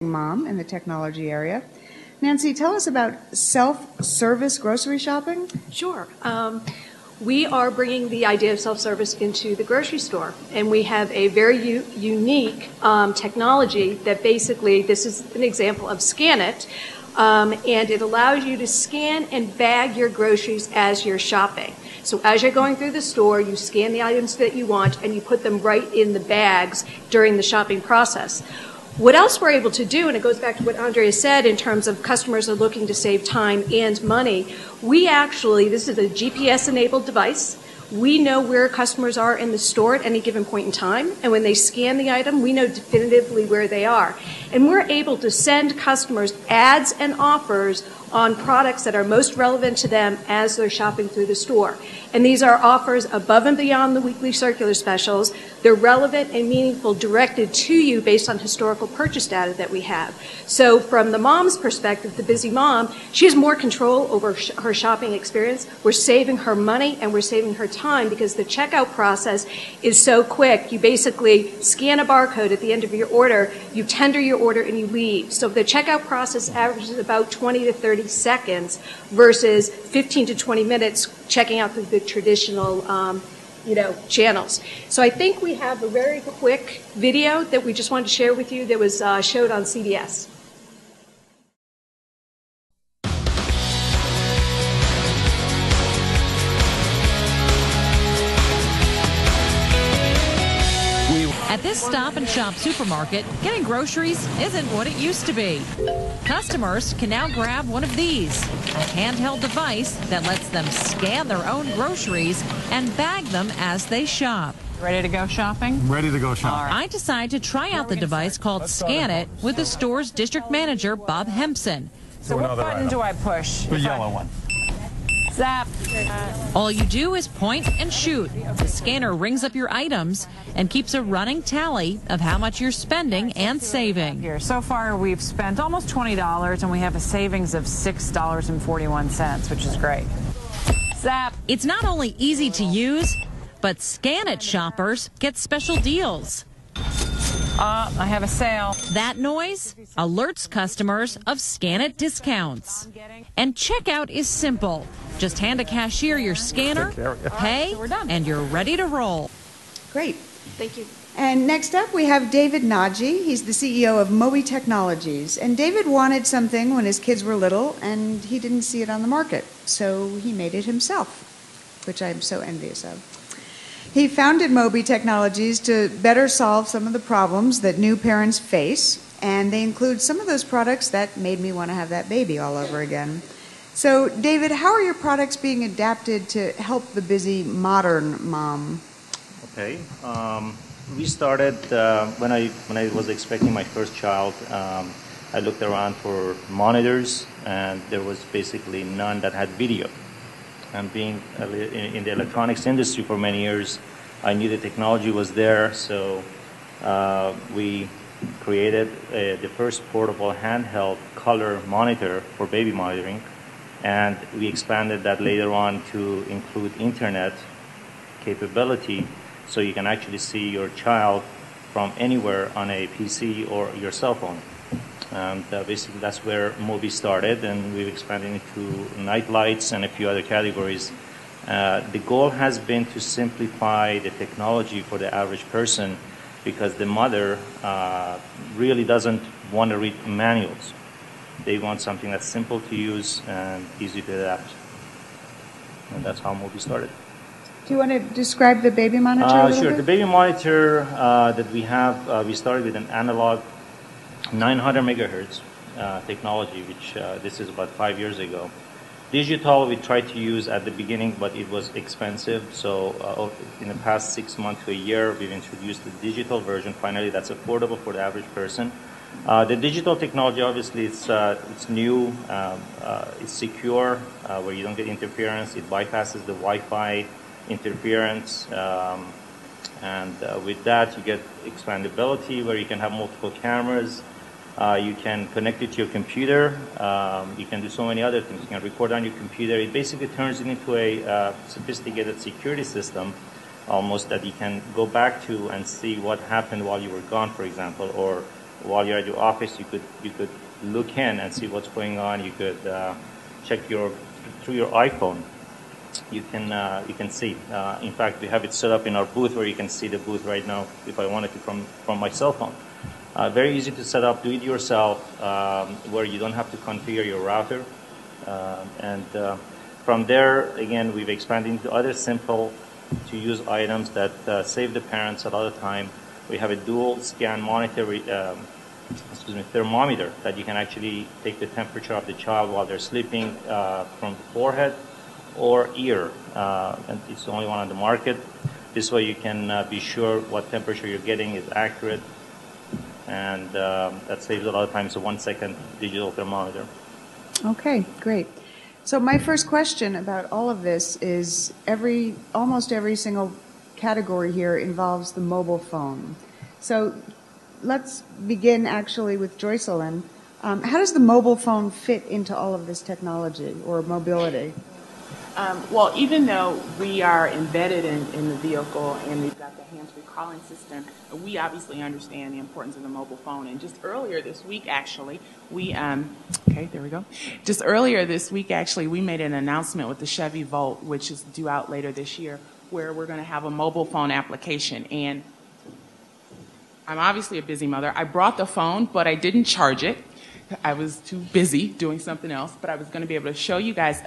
mom in the technology area. Nancy, tell us about self-service grocery shopping. Sure. We are bringing the idea of self-service into the grocery store, and we have a very unique technology that basically, this is an example of Scan It, and it allows you to scan and bag your groceries as you're shopping. So as you're going through the store, you scan the items that you want, and you put them right in the bags during the shopping process. What else we're able to do, and it goes back to what Andrea said in terms of customers are looking to save time and money, we actually, this is a GPS-enabled device. We know where customers are in the store at any given point in time, and when they scan the item, we know definitively where they are. And we're able to send customers ads and offers on products that are most relevant to them as they're shopping through the store. And these are offers above and beyond the weekly circular specials. They're relevant and meaningful, directed to you based on historical purchase data that we have. So from the mom's perspective, the busy mom, she has more control over her shopping experience. We're saving her money and we're saving her time because the checkout process is so quick. You basically scan a barcode at the end of your order, you tender your order, and you leave. So the checkout process averages about 20 to 30 seconds versus 15 to 20 minutes checking out the traditional channels. So I think we have a very quick video that we just wanted to share with you that was showed on CBS. At this Stop and Shop supermarket, getting groceries isn't what it used to be. Customers can now grab one of these, a handheld device that lets them scan their own groceries and bag them as they shop. Ready to go shopping? Ready to go shopping. I decide to try out the device called Scan It with the store's district manager, Bob Hempson. So what button do I push? The yellow one. Zap. All you do is point and shoot. The scanner rings up your items and keeps a running tally of how much you're spending and saving. Here, so far we've spent almost $20 and we have a savings of $6.41, which is great. Zap. It's not only easy to use, but Scan It shoppers get special deals. I have a sale. That noise alerts customers of Scan It discounts. And checkout is simple. Just hand a cashier your scanner, pay, and you're ready to roll. Great. Thank you. And next up, we have David Naghi. He's the CEO of Mobi Technologies. And David wanted something when his kids were little, and he didn't see it on the market. So he made it himself, which I'm so envious of. He founded Mobi Technologies to better solve some of the problems that new parents face, and they include some of those products that made me want to have that baby all over again. So, David, how are your products being adapted to help the busy modern mom? Okay. We started when I was expecting my first child. I looked around for monitors, and there was basically none that had video. And being in the electronics industry for many years, I knew the technology was there, so we created the first portable handheld color monitor for baby monitoring, and we expanded that later on to include internet capability, so you can actually see your child from anywhere on a PC or your cell phone. And basically that's where Mobi started, and we've expanded into night lights and a few other categories. The goal has been to simplify the technology for the average person, because the mother really doesn't want to read manuals. They want something that's simple to use and easy to adapt. And that's how Mobi started. Do you want to describe the baby monitor a little Sure. bit? The baby monitor that we have, we started with an analog 900 megahertz technology, which this is about 5 years ago. Digital we tried to use at the beginning, but it was expensive. So in the past 6 months to a year, we've introduced the digital version. Finally, that's affordable for the average person. The digital technology, obviously, it's new, it's secure, where you don't get interference. It bypasses the Wi-Fi interference. And with that, you get expandability, where you can have multiple cameras. You can connect it to your computer. You can do so many other things. You can record on your computer. It basically turns it into a sophisticated security system, almost, that you can go back to and see what happened while you were gone, for example, or while you're at your office, you could look in and see what's going on. You could check through your iPhone. You can see. In fact, we have it set up in our booth where you can see the booth right now if I wanted to from my cell phone. Very easy to set up, do it yourself, where you don't have to configure your router. From there, again, we've expanded into other simple to use items that save the parents a lot of time. We have a dual scan monitor, thermometer that you can actually take the temperature of the child while they're sleeping from the forehead or ear, and it's the only one on the market. This way you can be sure what temperature you're getting is accurate, and that saves a lot of time. It's a 1 second digital thermometer. Okay, great. So my first question about all of this is almost every single category here involves the mobile phone. So let's begin actually with Jocelyn. How does the mobile phone fit into all of this technology or mobility? Well, even though we are embedded in the vehicle and we've got the hands-free calling system, we obviously understand the importance of the mobile phone. And just earlier this week, actually, Just earlier this week, actually, we made an announcement with the Chevy Volt, which is due out later this year, where we're going to have a mobile phone application. And I'm obviously a busy mother. I brought the phone, but I didn't charge it. I was too busy doing something else, but I was going to be able to show you guys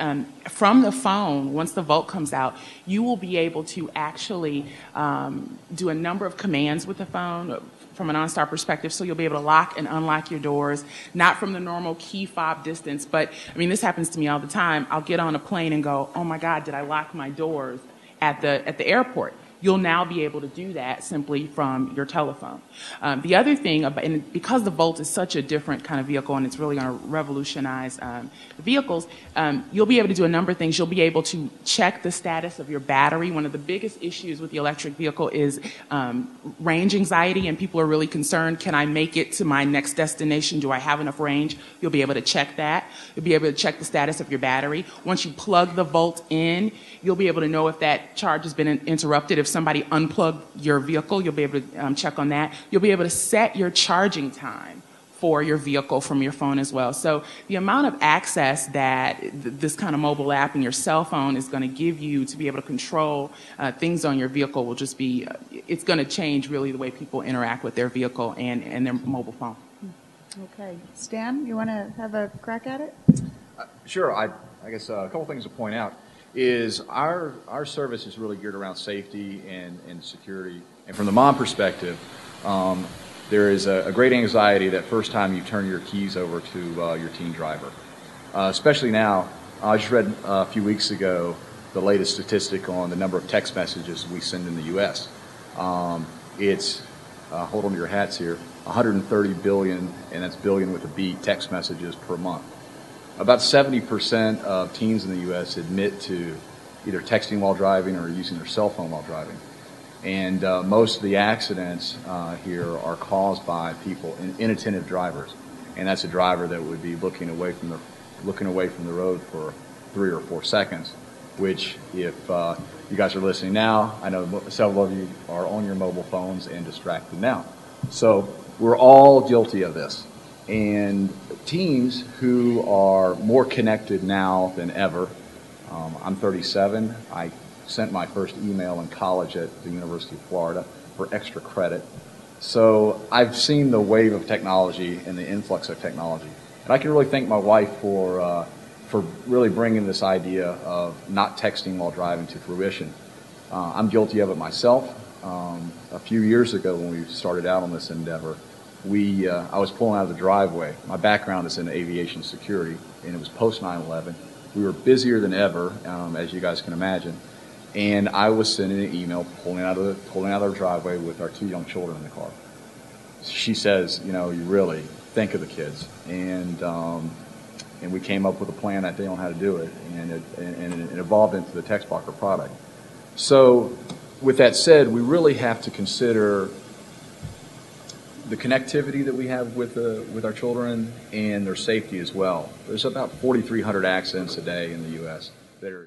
from the phone, once the Volt comes out, you will be able to actually do a number of commands with the phone from an OnStar perspective, so you'll be able to lock and unlock your doors, not from the normal key fob distance, but, I mean, this happens to me all the time. I'll get on a plane and go, oh, my God, did I lock my doors at the airport? You'll now be able to do that simply from your telephone. The other thing, and because the Volt is such a different kind of vehicle and it's really going to revolutionize vehicles, you'll be able to do a number of things. You'll be able to check the status of your battery. One of the biggest issues with the electric vehicle is range anxiety, and people are really concerned, can I make it to my next destination? Do I have enough range? You'll be able to check that. You'll be able to check the status of your battery. Once you plug the Volt in, you'll be able to know if that charge has been interrupted. If somebody unplugged your vehicle, you'll be able to check on that. You'll be able to set your charging time for your vehicle from your phone as well. So the amount of access that this kind of mobile app in your cell phone is going to give you to be able to control things on your vehicle will just be, it's going to change really the way people interact with their vehicle and their mobile phone. Okay. Stan, you want to have a crack at it? Sure. I guess a couple things to point out is our service is really geared around safety and security. And from the mom perspective, there is a great anxiety that first time you turn your keys over to your teen driver. Especially now, I just read a few weeks ago the latest statistic on the number of text messages we send in the U.S. It's, hold on to your hats here, 130 billion, and that's billion with a B, text messages per month. About 70% of teens in the U.S. admit to either texting while driving or using their cell phone while driving. And most of the accidents here are caused by people, inattentive drivers. And that's a driver that would be looking away from the road for 3 or 4 seconds, which if you guys are listening now, I know several of you are on your mobile phones and distracted now. So we're all guilty of this. And teens who are more connected now than ever, I'm 37, I sent my first email in college at the University of Florida for extra credit. So I've seen the wave of technology and the influx of technology. And I can really thank my wife for really bringing this idea of not texting while driving to fruition. I'm guilty of it myself. A few years ago when we started out on this endeavor, I was pulling out of the driveway. My background is in aviation security, and it was post 9/11. We were busier than ever, as you guys can imagine. And I was sending an email pulling out of our driveway with our 2 young children in the car. She says, you really think of the kids. And we came up with a plan that day on how to do it, and it evolved into the TextBlocker product. So with that said, we really have to consider the connectivity that we have with our children and their safety as well. There's about 4,300 accidents a day in the U.S. that are